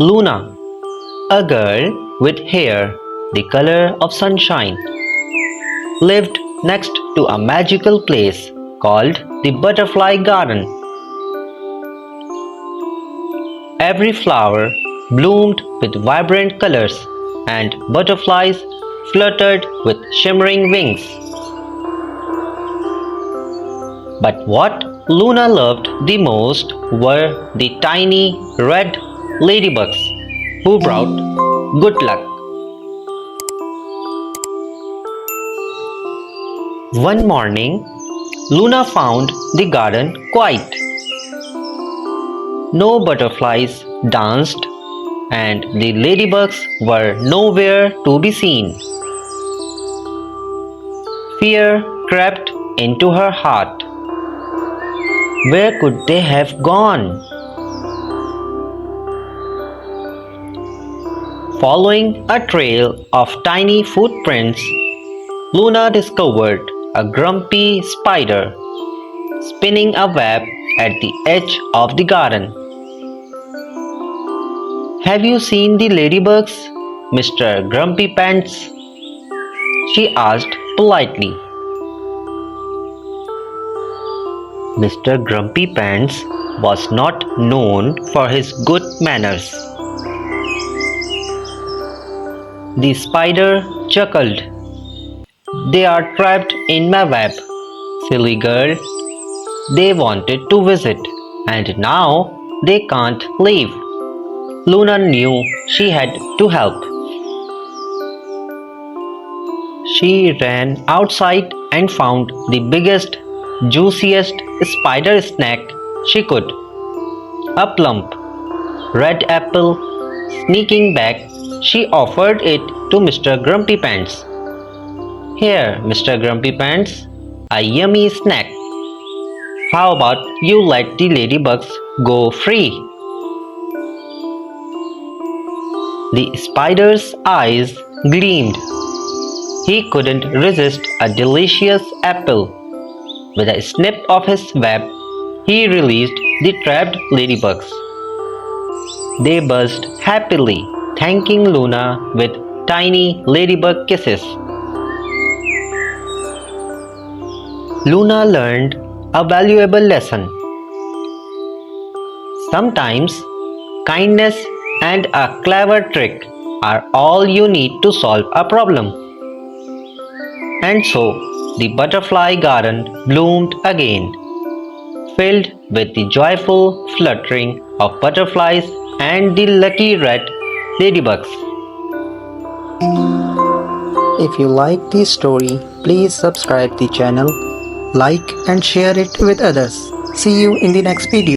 Luna, a girl with hair the color of sunshine, lived next to a magical place called the Butterfly Garden. Every flower bloomed with vibrant colors, and butterflies fluttered with shimmering wings. But what Luna loved the most were the tiny red ladybugs who brought good luck. One morning, Luna found the garden quiet. No butterflies danced, and the ladybugs were nowhere to be seen. Fear crept into her heart. Where could they have gone? Following a trail of tiny footprints, Luna discovered a grumpy spider spinning a web at the edge of the garden. "Have you seen the ladybugs, Mr. Grumpy Pants?" she asked politely. Mr. Grumpy Pants was not known for his good manners. The spider chuckled. "They are trapped in my web, silly girl. They wanted to visit, and now they can't leave." Luna knew she had to help. She ran outside and found the biggest, juiciest spider snack she could. A plump, red apple. Sneaking back, she offered it to Mr. Grumpy Pants. "Here, Mr. Grumpy Pants, a yummy snack. How about you let the ladybugs go free?" The spider's eyes gleamed. He couldn't resist a delicious apple. With a snip of his web, he released the trapped ladybugs. They buzzed happily, thanking Luna with tiny ladybug kisses. Luna learned a valuable lesson. Sometimes kindness and a clever trick are all you need to solve a problem. And so the butterfly garden bloomed again, filled with the joyful fluttering of butterflies and the lucky red ladybugs. If you like this story, please subscribe the channel, like and share it with others. See you in the next video.